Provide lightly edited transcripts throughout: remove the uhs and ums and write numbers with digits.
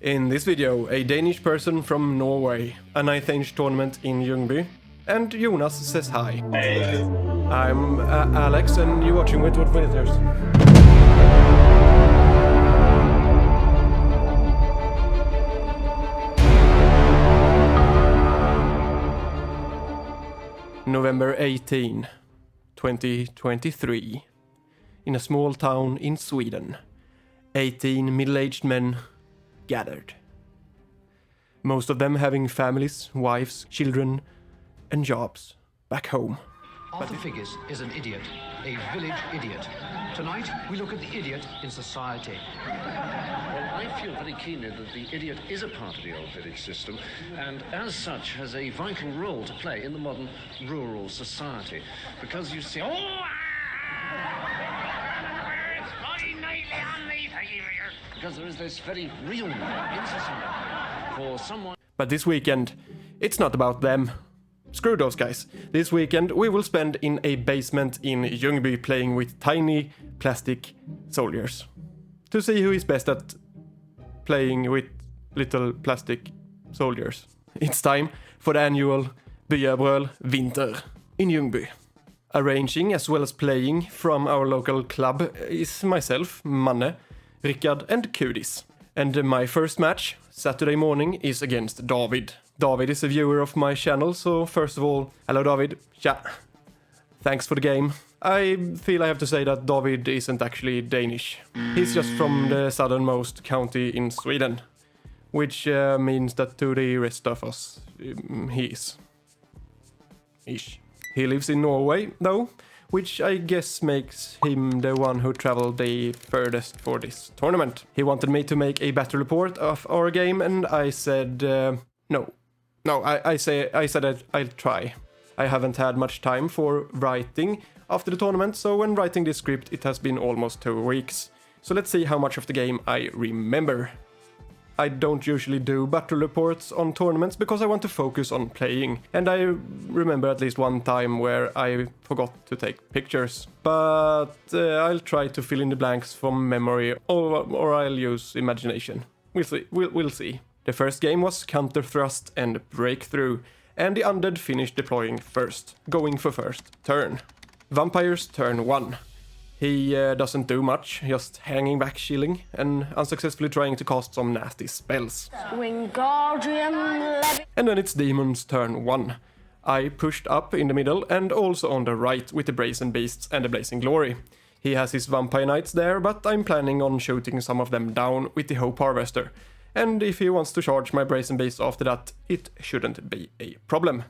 In this video, a Danish person from Norway, a 9th Age tournament in Ljungby, and Jonas says hi. Hey. I'm Alex, and you're watching with What Visitors. November 18, 2023. In a small town in Sweden, 18 middle-aged men gathered. Most of them having families, wives, children, and jobs back home. Arthur Figgis is an idiot, a village idiot. Tonight, we look at the idiot in society. Well, I feel very keenly that the idiot is a part of the old village system, and as such has a vital role to play in the modern rural society. Because you see... Because there is this very real need in society for someone... But this weekend, it's not about them. Screw those guys. This weekend we will spend in a basement in Ljungby playing with tiny plastic soldiers. To see who is best at playing with little plastic soldiers. It's time for the annual Byabrölet Winter in Ljungby. Arranging as well as playing from our local club is myself, Manne, Rickard and Kudis. And my first match, Saturday morning, is against David. David is a viewer of my channel, so first of all, hello David. Yeah. Thanks for the game. I feel I have to say that David isn't actually Danish. He's just from the southernmost county in Sweden. Which means that to the rest of us, he is. Ish. He lives in Norway, though, which I guess makes him the one who traveled the furthest for this tournament. He wanted me to make a battle report of our game, and I said no. No, I said that I'll try. I haven't had much time for writing after the tournament, so when writing this script it has been almost 2 weeks. So let's see how much of the game I remember. I don't usually do battle reports on tournaments because I want to focus on playing, and I remember at least one time where I forgot to take pictures. But I'll try to fill in the blanks from memory, or I'll use imagination. We'll see. The first game was Counter Thrust and Breakthrough, and the undead finished deploying first, going for first turn. Vampire's turn 1. He doesn't do much, just hanging back chilling, and unsuccessfully trying to cast some nasty spells. And then it's Demon's turn 1. I pushed up in the middle and also on the right with the Brazen Beasts and the Blazing Glory. He has his Vampire Knights there, but I'm planning on shooting some of them down with the Hope Harvester. And if he wants to charge my Brazen Beasts after that, it shouldn't be a problem.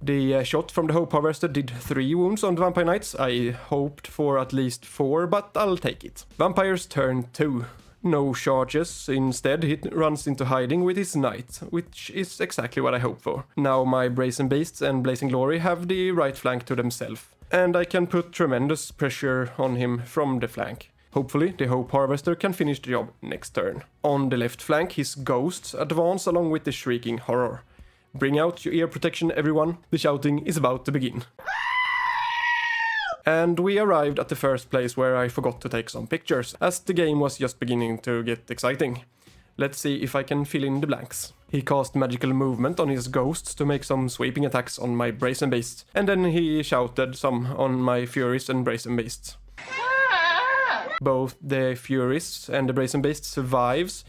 The shot from the Hope Harvester did 3 wounds on the Vampire Knights. I hoped for at least 4, but I'll take it. Vampire's turn 2. No charges, instead he runs into hiding with his Knight, which is exactly what I hoped for. Now my Brazen Beasts and Blazing Glory have the right flank to themselves, and I can put tremendous pressure on him from the flank. Hopefully, the Hope Harvester can finish the job next turn. On the left flank, his Ghosts advance along with the Shrieking Horror. Bring out your ear protection, everyone. The shouting is about to begin. And we arrived at the first place where I forgot to take some pictures, as the game was just beginning to get exciting. Let's see if I can fill in the blanks. He cast magical movement on his Ghosts to make some sweeping attacks on my Brazen Beasts, and then he shouted some on my Furies and Brazen Beasts. Both the Furies and the Brazen Beast survives,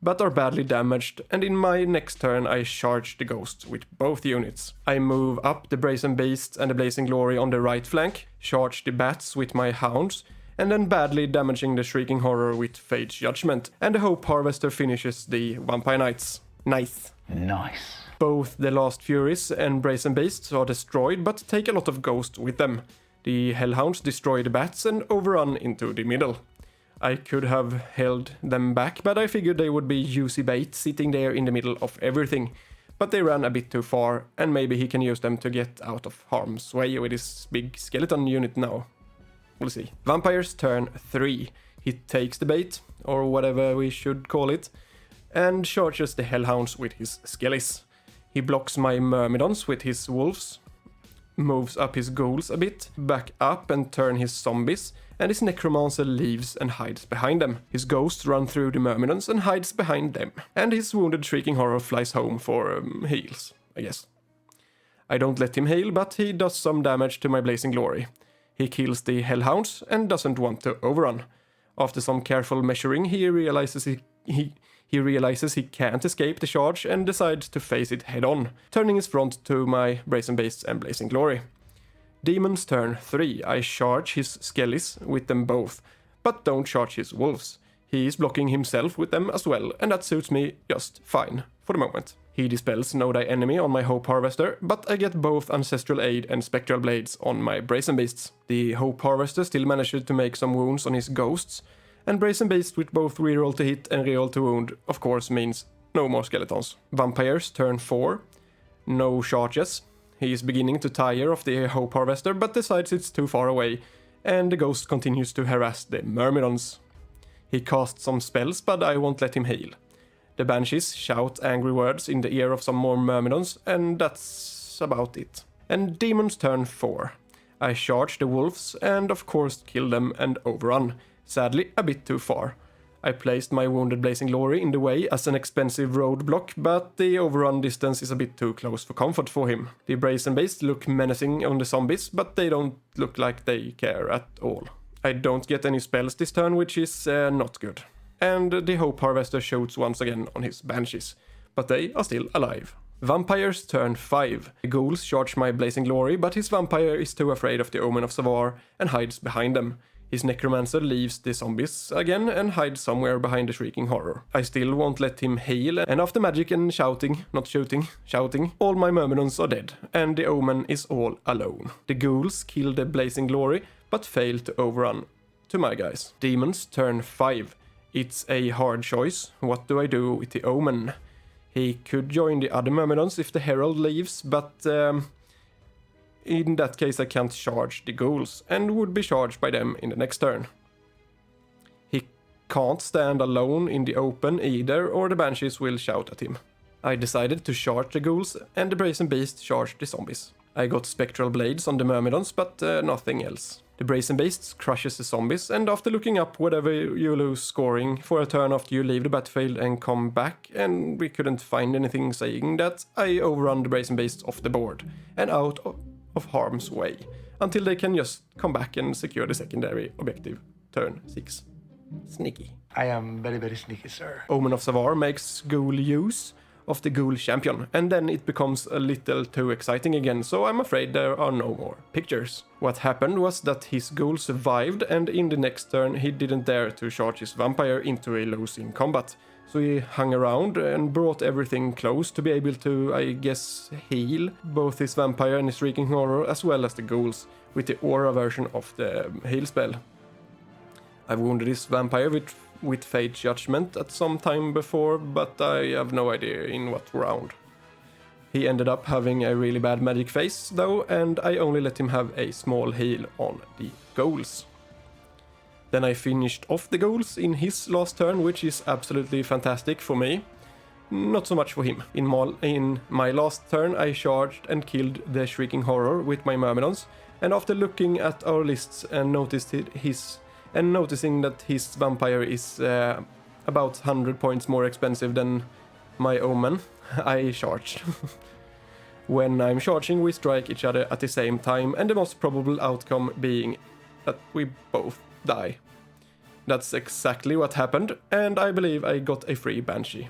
but are badly damaged, and in my next turn I charge the Ghosts with both units. I move up the Brazen Beast and the Blazing Glory on the right flank, charge the Bats with my Hounds, and then badly damaging the Shrieking Horror with Fate's Judgment, and the Hope Harvester finishes the Vampire Knights. Nice. Both the last Furies and Brazen Beasts are destroyed, but take a lot of Ghosts with them. The Hellhounds destroy the Bats and overrun into the middle. I could have held them back, but I figured they would be juicy bait sitting there in the middle of everything. But they ran a bit too far, and maybe he can use them to get out of harm's way with his big skeleton unit now. We'll see. Vampire's turn 3. He takes the bait, or whatever we should call it, and charges the Hellhounds with his Skellies. He blocks my Myrmidons with his Wolves, moves up his Ghouls a bit, back up and turn his Zombies, and his Necromancer leaves and hides behind them. His ghosts run through the Myrmidons and hides behind them, and his wounded Shrieking Horror flies home for heals, I guess. I don't let him heal, but he does some damage to my Blazing Glory. He kills the Hellhounds and doesn't want to overrun. After some careful measuring, he realizes he can't escape the charge and decides to face it head-on, turning his front to my Brazen Beasts and Blazing Glory. Demon's turn 3. I charge his Skellies with them both, but don't charge his Wolves. He is blocking himself with them as well, and that suits me just fine for the moment. He dispels Know Thy Enemy on my Hope Harvester, but I get both Ancestral Aid and Spectral Blades on my Brazen Beasts. The Hope Harvester still manages to make some wounds on his ghosts, and Brazen Beasts with both reroll to hit and reroll to wound of course means no more skeletons. Vampires turn 4. No charges. He is beginning to tire of the Hope Harvester, but decides it's too far away, and the ghost continues to harass the Myrmidons. He casts some spells, but I won't let him heal. The Banshees shout angry words in the ear of some more Myrmidons, and that's about it. And Demons turn 4. I charge the Wolves, and of course kill them and overrun. Sadly, a bit too far. I placed my wounded Blazing Glory in the way as an expensive roadblock, but the overrun distance is a bit too close for comfort for him. The Brazen Beasts look menacing on the zombies, but they don't look like they care at all. I don't get any spells this turn, which is not good. And the Hope Harvester shoots once again on his Banshees, but they are still alive. Vampires turn 5. The Ghouls charge my Blazing Glory, but his Vampire is too afraid of the Omen of Savar and hides behind them. His Necromancer leaves the zombies again and hides somewhere behind the Shrieking Horror. I still won't let him heal, and after magic and shouting, all my Myrmidons are dead, and the Omen is all alone. The Ghouls kill the Blazing Glory, but fail to overrun to my guys. Demons turn 5. It's a hard choice. What do I do with the Omen? He could join the other Myrmidons if the Herald leaves, but in that case I can't charge the Ghouls, and would be charged by them in the next turn. He can't stand alone in the open either, or the Banshees will shout at him. I decided to charge the Ghouls, and the Brazen Beast charged the zombies. I got Spectral Blades on the Myrmidons, but nothing else. The Brazen Beast crushes the zombies, and after looking up whatever you lose scoring for a turn after you leave the battlefield and come back, and we couldn't find anything saying that, I overrun the Brazen Beasts off the board and out of harm's way, until they can just come back and secure the secondary objective. Turn 6. Sneaky. I am very, very sneaky, sir. Omen of Savar makes Ghoul use of the Ghoul champion, and then it becomes a little too exciting again, so I'm afraid there are no more pictures. What happened was that his Ghoul survived, and in the next turn he didn't dare to charge his Vampire into a losing combat, so he hung around and brought everything close to be able to, I guess, heal both his Vampire and his Shrieking Horror as well as the Ghouls with the aura version of the heal spell. I've wounded his Vampire with Fate Judgment at some time before, but I have no idea in what round. He ended up having a really bad magic phase though, and I only let him have a small heal on the Ghouls. Then I finished off the Ghouls in his last turn, which is absolutely fantastic for me. Not so much for him. In my last turn I charged and killed the Shrieking Horror with my Myrmidons, and after looking at our lists and noticing that his Vampire is about 100 points more expensive than my Omen, I charged. When I'm charging, we strike each other at the same time, and the most probable outcome being that we both die. That's exactly what happened, and I believe I got a free Banshee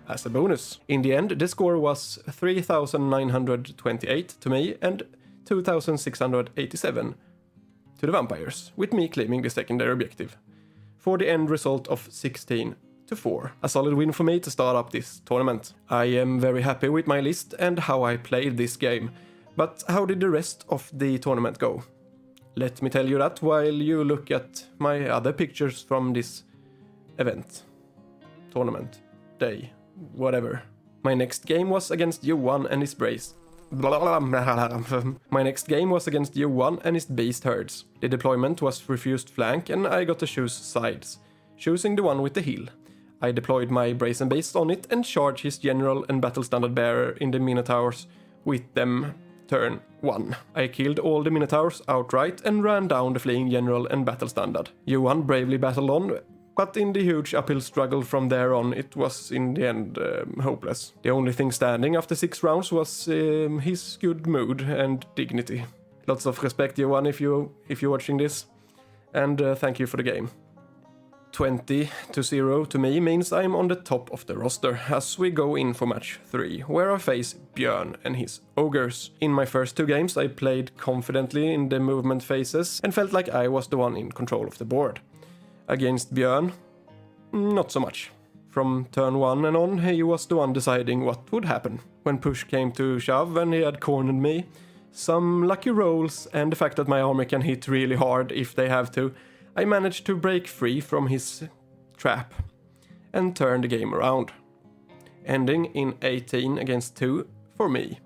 as a bonus. In the end, the score was 3,928 to me and 2,687 to the Vampires, with me claiming the secondary objective, for the end result of 16-4. A solid win for me to start up this tournament. I am very happy with my list and how I played this game, but how did the rest of the tournament go? Let me tell you that while you look at my other pictures from this event, tournament, day, whatever. My next game was against Johan and his Beast herds. The deployment was refused flank, and I got to choose sides, choosing the one with the heal. I deployed my Brazen Beast on it and charged his general and battle standard bearer in the Minotaurs with them turn 1. I killed all the Minotaurs outright and ran down the fleeing general and battle standard. Johan bravely battled on, but in the huge uphill struggle from there on, it was in the end hopeless. The only thing standing after 6 rounds was his good mood and dignity. Lots of respect, Johan, if you're watching this, and thank you for the game. 20-0 to me means I'm on the top of the roster as we go in for match 3, where I face Björn and his ogres. In my first 2 games I played confidently in the movement phases and felt like I was the one in control of the board. Against Björn, not so much. From turn 1 and on, he was the one deciding what would happen. When push came to shove and he had cornered me, some lucky rolls and the fact that my army can hit really hard if they have to, I managed to break free from his trap and turn the game around, ending in 18 against 2 for me.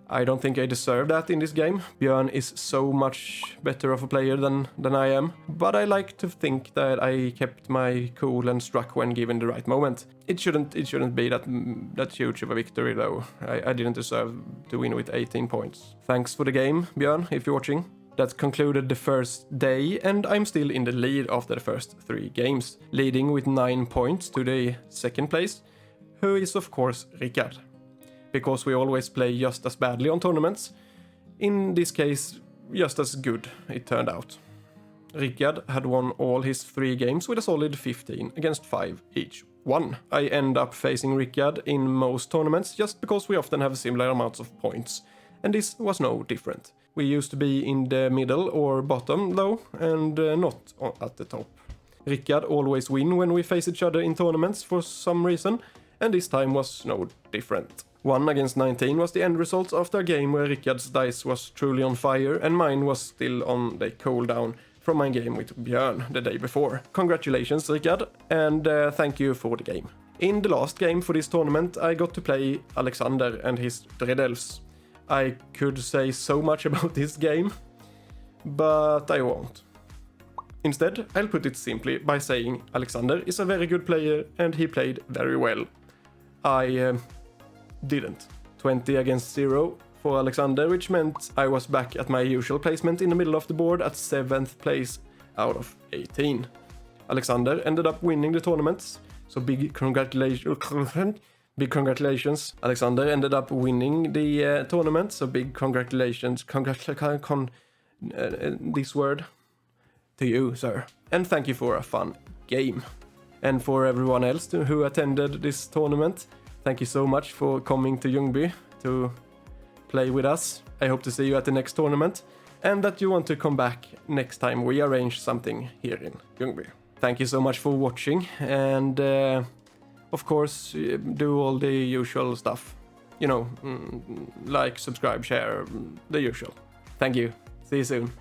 I don't think I deserve that in this game. Björn is so much better of a player than I am, but I like to think that I kept my cool and struck when given the right moment. It shouldn't be that huge of a victory though. I didn't deserve to win with 18 points. Thanks for the game, Björn, if you're watching. That concluded the first day, and I'm still in the lead after the first 3 games, leading with 9 points to the second place, who is of course Rickard. Because we always play just as badly on tournaments, in this case just as good, it turned out. Rickard had won all his 3 games with a solid 15 against 5 each one. I end up facing Rickard in most tournaments just because we often have similar amounts of points, and this was no different. We used to be in the middle or bottom though, and not at the top. Rickard always win when we face each other in tournaments for some reason, and this time was no different. 1 against 19 was the end result after a game where Rickard's dice was truly on fire and mine was still on the cooldown from my game with Björn the day before. Congratulations, Rickard, and thank you for the game. In the last game for this tournament I got to play Alexander and his Dreadelfs. I could say so much about this game, but I won't. Instead, I'll put it simply by saying Alexander is a very good player and he played very well. I didn't. 20 against 0 for Alexander, which meant I was back at my usual placement in the middle of the board at 7th place out of 18. Alexander ended up winning the tournament, so big congratulations. Big congratulations. Alexander ended up winning the tournament, so big congratulations. This word to you, sir. And thank you for a fun game. And for everyone else who attended this tournament, thank you so much for coming to Ljungby to play with us. I hope to see you at the next tournament, and that you want to come back next time we arrange something here in Ljungby. Thank you so much for watching, and of course, do all the usual stuff. You know, like, subscribe, share, the usual. Thank you. See you soon.